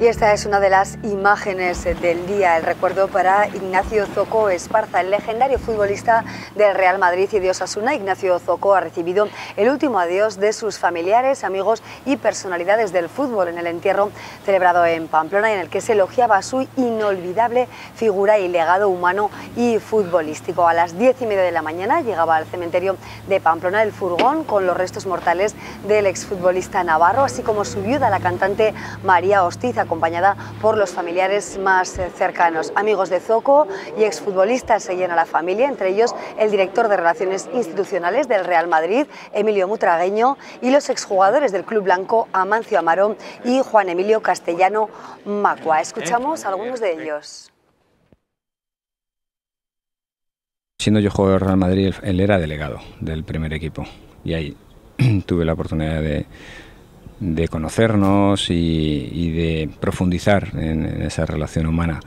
esta es una de las imágenes del día, el recuerdo para Ignacio Zoco Esparza, el legendario futbolista del Real Madrid y de Osasuna. Ignacio Zoco ha recibido el último adiós de sus familiares, amigos y personalidades del fútbol en el entierro celebrado en Pamplona, en el que se elogiaba su inolvidable figura y legado humano y futbolístico. A las 10:30 de la mañana llegaba al cementerio de Pamplona el furgón con los restos mortales del exfutbolista navarro, así como su viuda, la cantante María Hostiz, acompañada por los familiares más cercanos. Amigos de Zoco y exfutbolistas seguían a la familia, entre ellos el director de Relaciones Institucionales del Real Madrid, Emilio Butragueño, y los exjugadores del Club Blanco, Amancio Amaro y Juan Emilio Castellano Macua. Escuchamos a algunos de ellos. Siendo yo jugador del Real Madrid, él era delegado del primer equipo y ahí tuve la oportunidad de conocernos y de profundizar en esa relación humana.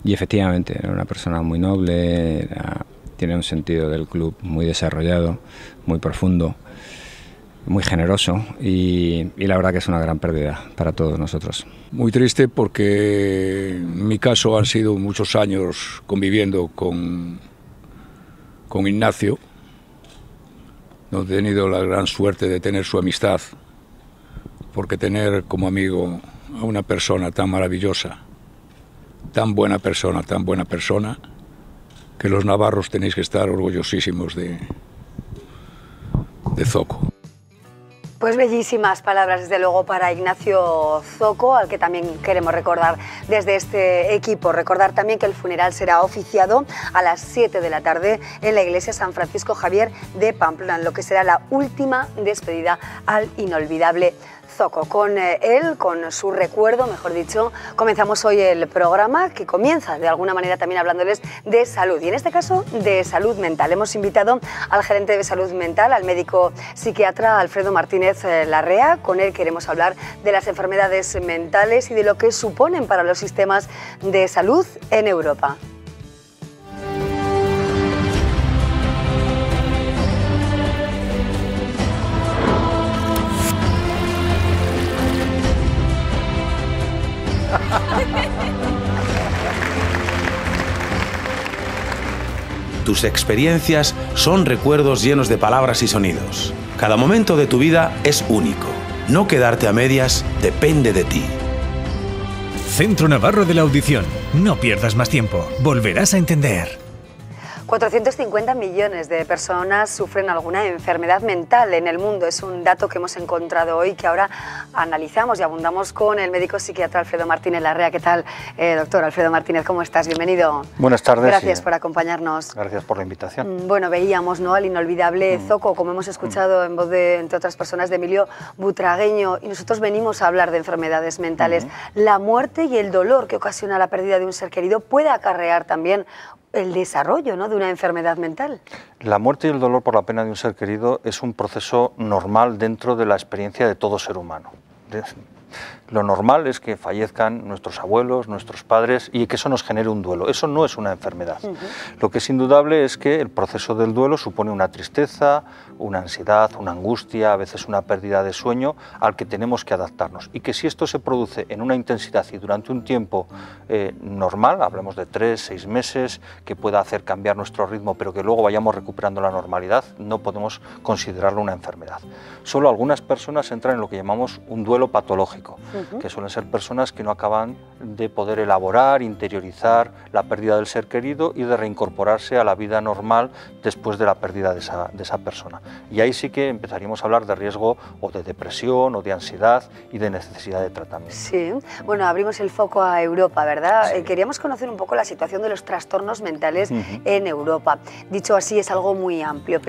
Y efectivamente, era una persona muy noble, tiene un sentido del club muy desarrollado, muy profundo, muy generoso y la verdad que es una gran pérdida para todos nosotros. Muy triste porque en mi caso han sido muchos años conviviendo con Ignacio. No he tenido la gran suerte de tener su amistad, porque tener como amigo a una persona tan maravillosa, tan buena persona, que los navarros tenéis que estar orgullosísimos de Zoco. Pues bellísimas palabras, desde luego, para Ignacio Zoco, al que también queremos recordar desde este equipo. Recordar también que el funeral será oficiado a las 7 de la tarde en la iglesia San Francisco Javier de Pamplona, en lo que será la última despedida al inolvidable Zoco. Con él, con su recuerdo, mejor dicho, comenzamos hoy el programa, que comienza de alguna manera también hablándoles de salud, y en este caso de salud mental. Hemos invitado al gerente de salud mental, al médico psiquiatra Alfredo Martínez Larrea. Con él queremos hablar de las enfermedades mentales y de lo que suponen para los sistemas de salud en Europa. Tus experiencias son recuerdos llenos de palabras y sonidos. Cada momento de tu vida es único. No quedarte a medias depende de ti. Centro Navarro de la Audición. No pierdas más tiempo. Volverás a entender. 450 millones de personas sufren alguna enfermedad mental en el mundo. Es un dato que hemos encontrado hoy, que ahora analizamos y abundamos con el médico psiquiatra Alfredo Martínez Larrea. ¿Qué tal, doctor Alfredo Martínez? ¿Cómo estás? Bienvenido. Buenas tardes. Gracias por acompañarnos. Gracias por la invitación. Bueno, veíamos, ¿no?, al inolvidable Zoco, como hemos escuchado en voz de, entre otras personas, de Emilio Butragueño, y nosotros venimos a hablar de enfermedades mentales. La muerte y el dolor que ocasiona la pérdida de un ser querido puede acarrear también el desarrollo, ¿no?, de una enfermedad mental. La muerte y el dolor por la pena de un ser querido es un proceso normal dentro de la experiencia de todo ser humano. Lo normal es que fallezcan nuestros abuelos, nuestros padres, y que eso nos genere un duelo. Eso no es una enfermedad. Lo que es indudable es que el proceso del duelo supone una tristeza, una ansiedad, una angustia, a veces una pérdida de sueño, al que tenemos que adaptarnos. Y que si esto se produce en una intensidad y durante un tiempo normal, hablamos de 3, 6 meses, que pueda hacer cambiar nuestro ritmo, pero que luego vayamos recuperando la normalidad, no podemos considerarlo una enfermedad. Solo algunas personas entran en lo que llamamos un duelo patológico, que suelen ser personas que no acaban de poder elaborar, interiorizar la pérdida del ser querido y de reincorporarse a la vida normal después de la pérdida de esa persona. Y ahí sí que empezaríamos a hablar de riesgo o de depresión o de ansiedad y de necesidad de tratamiento. Sí, bueno, abrimos el foco a Europa, ¿verdad? Sí. Queríamos conocer un poco la situación de los trastornos mentales en Europa. Dicho así, es algo muy amplio,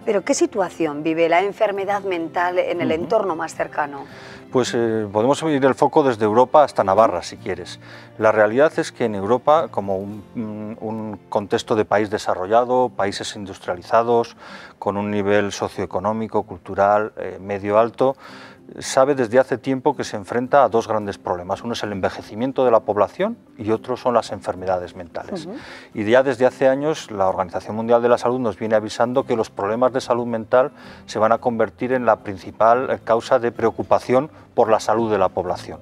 pero ¿qué situación vive la enfermedad mental en el entorno más cercano? Pues podemos abrir el foco desde Europa hasta Navarra, si quieres. La realidad es que en Europa, como un contexto de país desarrollado, países industrializados, con un nivel socioeconómico, cultural, medio alto, sabe desde hace tiempo que se enfrenta a dos grandes problemas. Uno es el envejecimiento de la población y otro son las enfermedades mentales. Y ya desde hace años la Organización Mundial de la Salud nos viene avisando que los problemas de salud mental se van a convertir en la principal causa de preocupación por la salud de la población.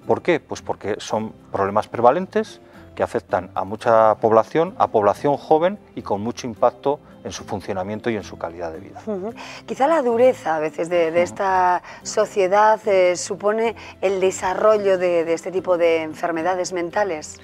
¿Por qué? Pues porque son problemas prevalentes que afectan a mucha población, a población joven y con mucho impacto en su funcionamiento y en su calidad de vida. Quizá la dureza a veces de esta sociedad supone el desarrollo de este tipo de enfermedades mentales.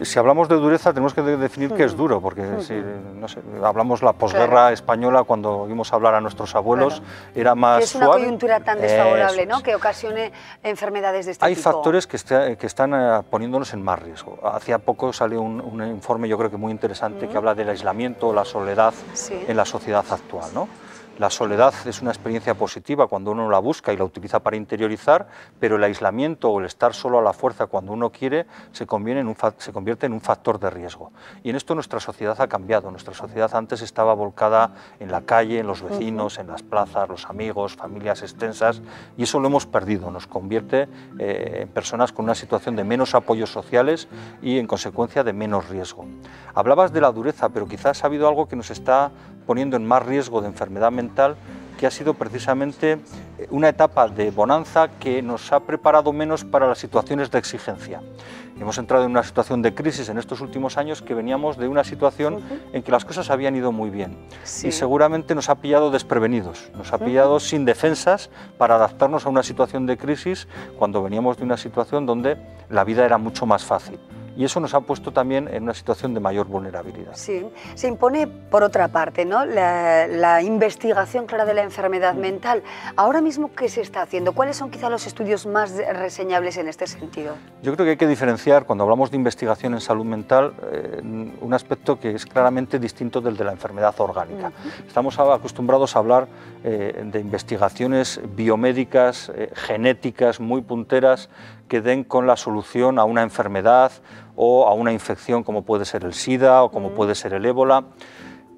Si hablamos de dureza tenemos que definir qué es duro, porque si no sé, hablamos la posguerra española, cuando oímos hablar a nuestros abuelos, era más es una suave. coyuntura tan desfavorable, ¿no?, que ocasione enfermedades de este tipo. Hay factores que están poniéndonos en más riesgo. Hacía poco salió un informe, yo creo que muy interesante, que habla del aislamiento o la soledad en la sociedad actual, ¿no? La soledad es una experiencia positiva cuando uno la busca y la utiliza para interiorizar, pero el aislamiento o el estar solo a la fuerza cuando uno quiere se convierte en un factor de riesgo. Y en esto nuestra sociedad ha cambiado. Nuestra sociedad antes estaba volcada en la calle, en los vecinos, en las plazas, los amigos, familias extensas, y eso lo hemos perdido. Nos convierte en personas con una situación de menos apoyos sociales y en consecuencia de menos riesgo. Hablabas de la dureza, pero quizás ha habido algo que nos está poniendo en más riesgo de enfermedad mental, que ha sido precisamente una etapa de bonanza que nos ha preparado menos para las situaciones de exigencia. Hemos entrado en una situación de crisis en estos últimos años que veníamos de una situación en que las cosas habían ido muy bien y seguramente nos ha pillado desprevenidos, nos ha pillado sin defensas para adaptarnos a una situación de crisis cuando veníamos de una situación donde la vida era mucho más fácil. Y eso nos ha puesto también en una situación de mayor vulnerabilidad. Sí, se impone por otra parte, ¿no?, la investigación clara de la enfermedad mental. Ahora mismo, ¿qué se está haciendo? ¿Cuáles son quizá los estudios más reseñables en este sentido? Yo creo que hay que diferenciar, cuando hablamos de investigación en salud mental, un aspecto que es claramente distinto del de la enfermedad orgánica. Estamos acostumbrados a hablar de investigaciones biomédicas, genéticas muy punteras, que den con la solución a una enfermedad o a una infección como puede ser el SIDA o como puede ser el ébola.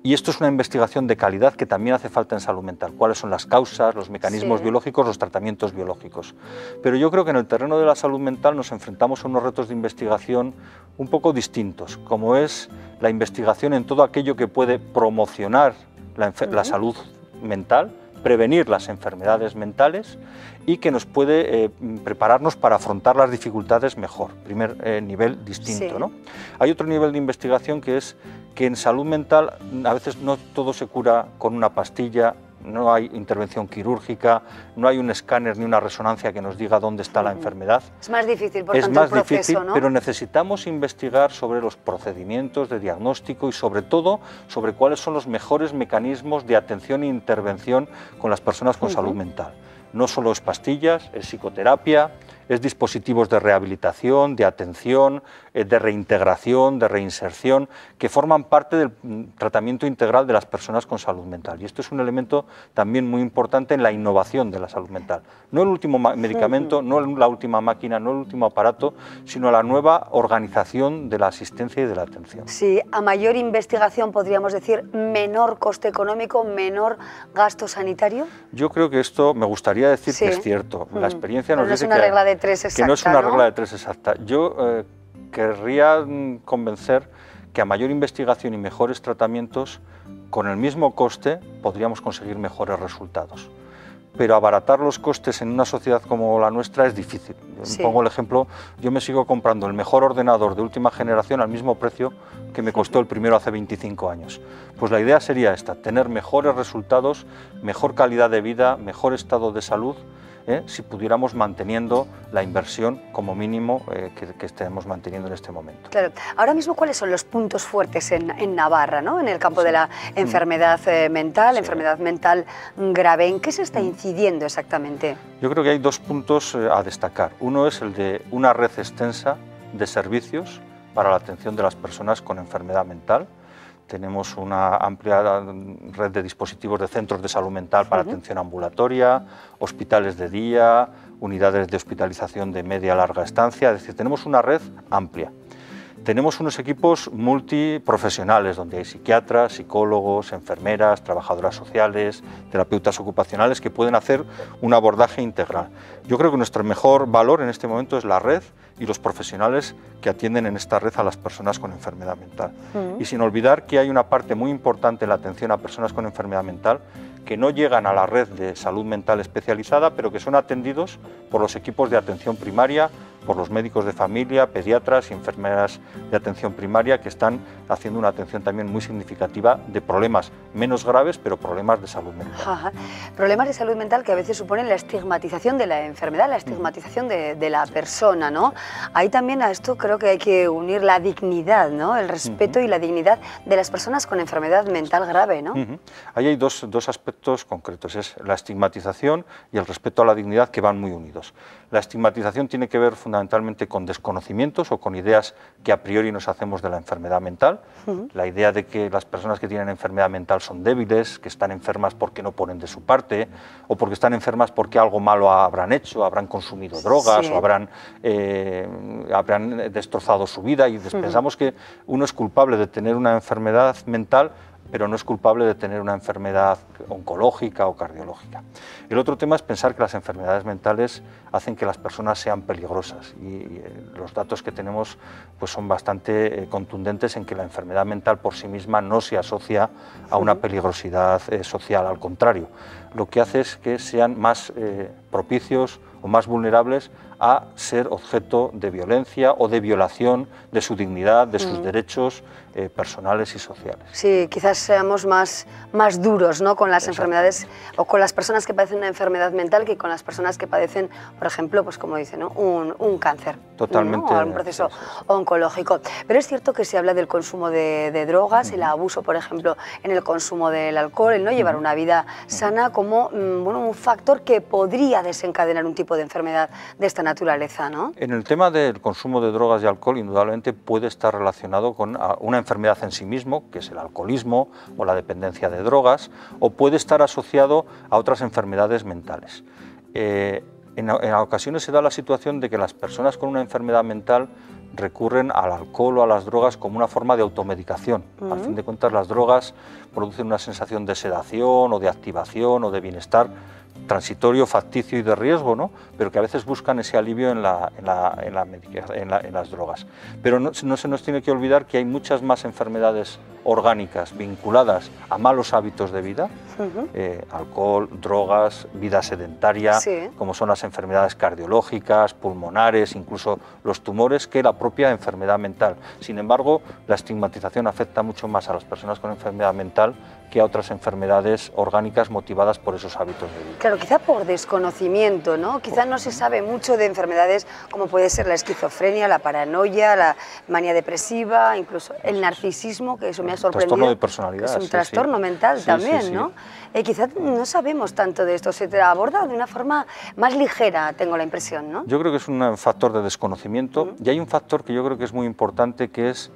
Y esto es una investigación de calidad que también hace falta en salud mental. ¿Cuáles son las causas, los mecanismos biológicos, los tratamientos biológicos? Pero yo creo que en el terreno de la salud mental nos enfrentamos a unos retos de investigación un poco distintos, como es la investigación en todo aquello que puede promocionar la salud mental, prevenir las enfermedades mentales y que nos puede prepararnos para afrontar las dificultades mejor. Primer nivel distinto, ¿no? Hay otro nivel de investigación que es que en salud mental a veces no todo se cura con una pastilla, no hay intervención quirúrgica, no hay un escáner ni una resonancia que nos diga dónde está la enfermedad. Es más difícil, por tanto, el proceso, difícil, ¿no? Pero necesitamos investigar sobre los procedimientos de diagnóstico y sobre todo sobre cuáles son los mejores mecanismos de atención e intervención con las personas con salud mental. No solo es pastillas, es psicoterapia, es dispositivos de rehabilitación, de atención, de reintegración, de reinserción, que forman parte del tratamiento integral de las personas con salud mental. Y esto es un elemento también muy importante en la innovación de la salud mental. No el último medicamento, no la última máquina, no el último aparato, sino la nueva organización de la asistencia y de la atención. Sí, a mayor investigación podríamos decir menor coste económico, menor gasto sanitario. Yo creo que esto me gustaría decir que es cierto. La experiencia nos dice que no es una regla de tres exacta, que no es una regla de tres exacta. Yo querría convencer que a mayor investigación y mejores tratamientos, con el mismo coste podríamos conseguir mejores resultados. Pero abaratar los costes en una sociedad como la nuestra es difícil. Pongo el ejemplo, yo me sigo comprando el mejor ordenador de última generación al mismo precio que me costó el primero hace 25 años. Pues la idea sería esta, tener mejores resultados, mejor calidad de vida, mejor estado de salud, si pudiéramos manteniendo la inversión como mínimo que estemos manteniendo en este momento. Claro. Ahora mismo, ¿cuáles son los puntos fuertes en Navarra, ¿no?, en el campo de la enfermedad mental, enfermedad mental grave? ¿En qué se está incidiendo exactamente? Yo creo que hay dos puntos a destacar. Uno es el de una red extensa de servicios para la atención de las personas con enfermedad mental. Tenemos una amplia red de dispositivos de centros de salud mental para atención ambulatoria, hospitales de día, unidades de hospitalización de media a larga estancia, es decir, tenemos una red amplia. Tenemos unos equipos multiprofesionales donde hay psiquiatras, psicólogos, enfermeras, trabajadoras sociales, terapeutas ocupacionales que pueden hacer un abordaje integral. Yo creo que nuestro mejor valor en este momento es la red y los profesionales que atienden en esta red a las personas con enfermedad mental. Y sin olvidar que hay una parte muy importante en la atención a personas con enfermedad mental que no llegan a la red de salud mental especializada, pero que son atendidos por los equipos de atención primaria, por los médicos de familia, pediatras y enfermeras de atención primaria que están haciendo una atención también muy significativa de problemas menos graves, pero problemas de salud mental. Ajá. Problemas de salud mental que a veces suponen la estigmatización de la enfermedad, la estigmatización de la persona, ¿no? Ahí también a esto creo que hay que unir la dignidad, ¿no? El respeto y la dignidad de las personas con enfermedad mental grave, ¿no? Ahí hay dos aspectos concretos, es la estigmatización y el respeto a la dignidad, que van muy unidos. La estigmatización tiene que ver fundamentalmente con desconocimientos o con ideas que a priori nos hacemos de la enfermedad mental. La idea de que las personas que tienen enfermedad mental son débiles, que están enfermas porque no ponen de su parte, o porque están enfermas porque algo malo habrán hecho, habrán consumido drogas, o habrán destrozado su vida, y pensamos que uno es culpable de tener una enfermedad mental, pero no es culpable de tener una enfermedad oncológica o cardiológica. El otro tema es pensar que las enfermedades mentales hacen que las personas sean peligrosas, y los datos que tenemos pues son bastante contundentes en que la enfermedad mental por sí misma no se asocia a una peligrosidad social, al contrario, lo que hace es que sean más propicios o más vulnerables a ser objeto de violencia o de violación de su dignidad, de sus derechos personales y sociales. Sí, quizás seamos más duros, ¿no?, con las enfermedades o con las personas que padecen una enfermedad mental que con las personas que padecen, por ejemplo, pues como dicen, ¿no?, un cáncer. Totalmente. ¿No? O un proceso oncológico. Pero es cierto que se habla del consumo de drogas, el abuso, por ejemplo, en el consumo del alcohol, el no llevar una vida sana como un factor que podría desencadenar un tipo de enfermedad de esta naturaleza, ¿no? En el tema del consumo de drogas y alcohol, indudablemente puede estar relacionado con una enfermedad en sí mismo, que es el alcoholismo o la dependencia de drogas, o puede estar asociado a otras enfermedades mentales. En ocasiones se da la situación de que las personas con una enfermedad mental recurren al alcohol o a las drogas como una forma de automedicación. Al fin de cuentas, las drogas producen una sensación de sedación o de activación o de bienestar transitorio, facticio y de riesgo, ¿no?, pero que a veces buscan ese alivio en las drogas. Pero no se nos tiene que olvidar que hay muchas más enfermedades orgánicas vinculadas a malos hábitos de vida, alcohol, drogas, vida sedentaria, como son las enfermedades cardiológicas, pulmonares, incluso los tumores, que la propia enfermedad mental. Sin embargo, la estigmatización afecta mucho más a las personas con enfermedad mental que a otras enfermedades orgánicas motivadas por esos hábitos de vida. Claro, quizá por desconocimiento, ¿no? Quizá no se sabe mucho de enfermedades como puede ser la esquizofrenia, la paranoia, la manía depresiva, incluso el narcisismo, que eso me ha sorprendido. Trastorno de personalidad. Que es un trastorno mental también, ¿no? Quizá no sabemos tanto de esto, se aborda de una forma más ligera, tengo la impresión, ¿no? Yo creo que es un factor de desconocimiento, y hay un factor que yo creo que es muy importante, que es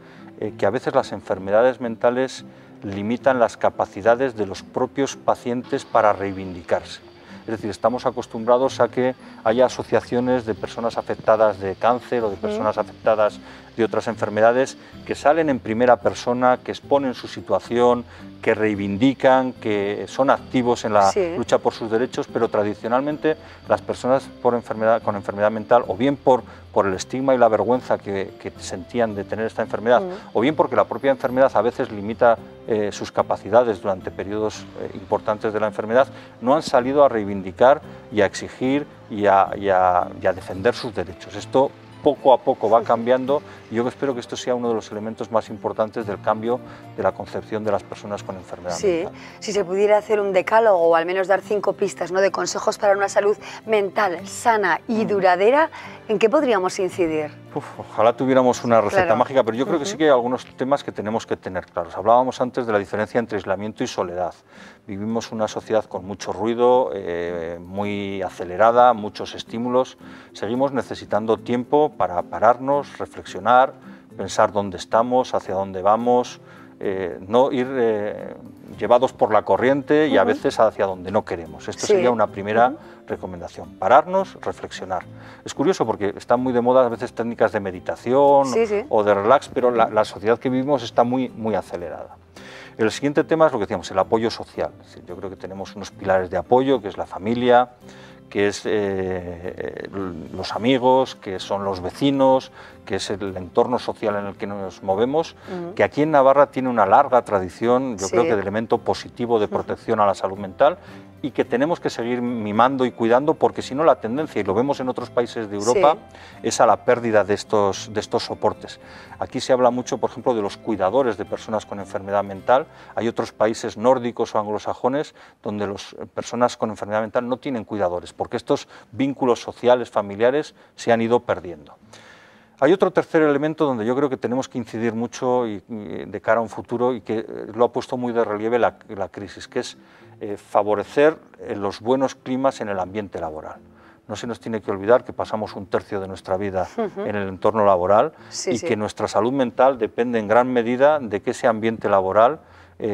que a veces las enfermedades mentales limitan las capacidades de los propios pacientes para reivindicarse. Es decir, estamos acostumbrados a que haya asociaciones de personas afectadas de cáncer o de personas afectadas de otras enfermedades que salen en primera persona, que exponen su situación, que reivindican, que son activos en la lucha por sus derechos, pero tradicionalmente las personas con enfermedad mental, o bien por el estigma y la vergüenza que sentían de tener esta enfermedad, o bien porque la propia enfermedad a veces limita sus capacidades durante periodos importantes de la enfermedad, no han salido a reivindicar y a exigir y a defender sus derechos. Esto poco a poco va cambiando, y yo espero que esto sea uno de los elementos más importantes del cambio de la concepción de las personas con enfermedad mental. Si se pudiera hacer un decálogo o al menos dar 5 pistas, ¿no?, de consejos para una salud mental sana y duradera, ¿en qué podríamos incidir? Ojalá tuviéramos una receta mágica, pero yo creo que sí que hay algunos temas que tenemos que tener claros. Hablábamos antes de la diferencia entre aislamiento y soledad. Vivimos una sociedad con mucho ruido, muy acelerada, muchos estímulos. Seguimos necesitando tiempo para pararnos, reflexionar, pensar dónde estamos, hacia dónde vamos, no ir llevados por la corriente y a veces hacia donde no queremos. Esto sería una primera recomendación, pararnos, reflexionar. Es curioso porque están muy de moda a veces técnicas de meditación o de relax, pero la sociedad que vivimos está muy acelerada. El siguiente tema es lo que decíamos, el apoyo social. Yo creo que tenemos unos pilares de apoyo, que es la familia, que es los amigos, que son los vecinos, que es el entorno social en el que nos movemos, que aquí en Navarra tiene una larga tradición, yo creo que de elemento positivo de protección a la salud mental, y que tenemos que seguir mimando y cuidando, porque si no la tendencia, y lo vemos en otros países de Europa, es a la pérdida de estos soportes. Aquí se habla mucho, por ejemplo, de los cuidadores de personas con enfermedad mental. Hay otros países nórdicos o anglosajones donde las personas con enfermedad mental no tienen cuidadores, porque estos vínculos sociales, familiares, se han ido perdiendo. Hay otro tercer elemento donde yo creo que tenemos que incidir mucho y de cara a un futuro, y que lo ha puesto muy de relieve la crisis, que es favorecer los buenos climas en el ambiente laboral. No se nos tiene que olvidar que pasamos un tercio de nuestra vida en el entorno laboral que nuestra salud mental depende en gran medida de que ese ambiente laboral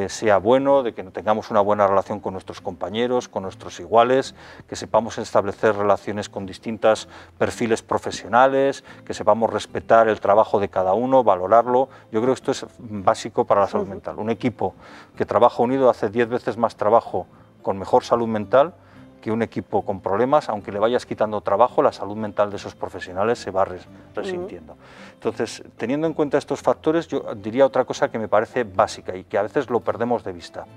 sea bueno, de que tengamos una buena relación con nuestros compañeros, con nuestros iguales, que sepamos establecer relaciones con distintos perfiles profesionales, que sepamos respetar el trabajo de cada uno, valorarlo. Yo creo que esto es básico para la salud mental. Un equipo que trabaja unido hace 10 veces más trabajo con mejor salud mental que un equipo con problemas. Aunque le vayas quitando trabajo, la salud mental de esos profesionales se va resintiendo. Entonces, teniendo en cuenta estos factores, yo diría otra cosa que me parece básica y que a veces lo perdemos de vista,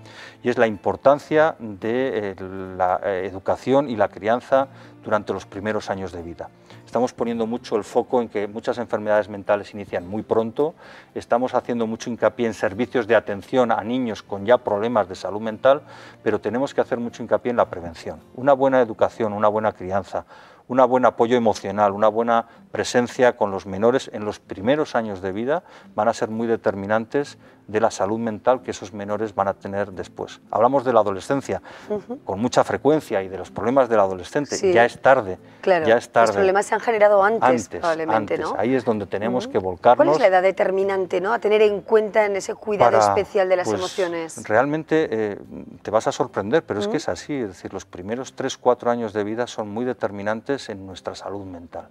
y es la importancia de la educación y la crianza durante los primeros años de vida. Estamos poniendo mucho el foco en que muchas enfermedades mentales inician muy pronto, estamos haciendo mucho hincapié en servicios de atención a niños con ya problemas de salud mental, pero tenemos que hacer mucho hincapié en la prevención. Una buena educación, una buena crianza, un buen apoyo emocional, una buena presencia con los menores en los primeros años de vida van a ser muy determinantes de la salud mental que esos menores van a tener después. Hablamos de la adolescencia con mucha frecuencia y de los problemas del adolescente. Ya es tarde. Claro, ya es tarde. Los problemas se han generado antes probablemente, ¿no? Ahí es donde tenemos que volcarnos. ¿Cuál es la edad determinante, ¿no?, a tener en cuenta en ese cuidado especial de las emociones? Realmente te vas a sorprender, pero es que es así. Es decir, los primeros 3-4 años de vida son muy determinantes en nuestra salud mental.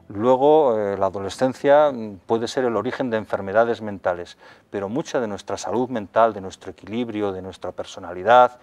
Luego, la adolescencia puede ser el origen de enfermedades mentales, pero mucha de nuestra salud mental, de nuestro equilibrio, de nuestra personalidad,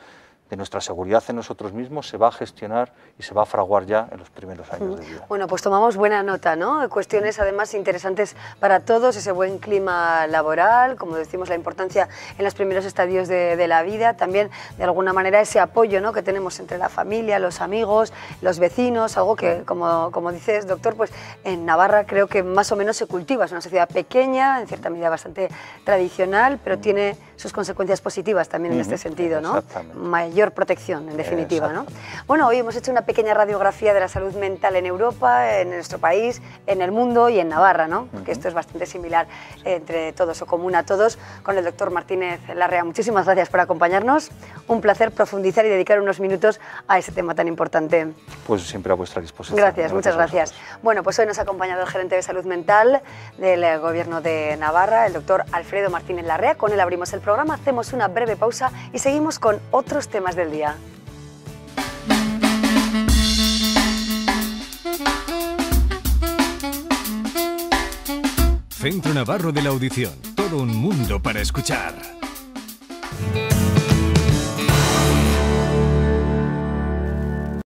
de nuestra seguridad en nosotros mismos se va a gestionar y se va a fraguar ya en los primeros años de vida. Bueno, pues tomamos buena nota, ¿no? Cuestiones además interesantes para todos, ese buen clima laboral, como decimos, la importancia en los primeros estadios de la vida, también de alguna manera ese apoyo, ¿no?, que tenemos entre la familia, los amigos, los vecinos, algo que, como dices, doctor, pues en Navarra creo que más o menos se cultiva. Es una sociedad pequeña, en cierta medida bastante tradicional, pero tiene sus consecuencias positivas también en este sentido, ¿no? Exactamente. Mayor protección, en definitiva, ¿no? Bueno, hoy hemos hecho una pequeña radiografía de la salud mental en Europa, en nuestro país, en el mundo y en Navarra, ¿no? Porque esto es bastante similar entre todos o común a todos, con el doctor Martínez Larrea. Muchísimas gracias por acompañarnos. Un placer profundizar y dedicar unos minutos a ese tema tan importante. Pues siempre a vuestra disposición. Gracias, muchas gracias. Bueno, pues hoy nos ha acompañado el gerente de salud mental del Gobierno de Navarra, el doctor Alfredo Martínez Larrea. Con él abrimos el programa, hacemos una breve pausa y seguimos con otros temas del día. Centro Navarro de la Audición. Todo un mundo para escuchar.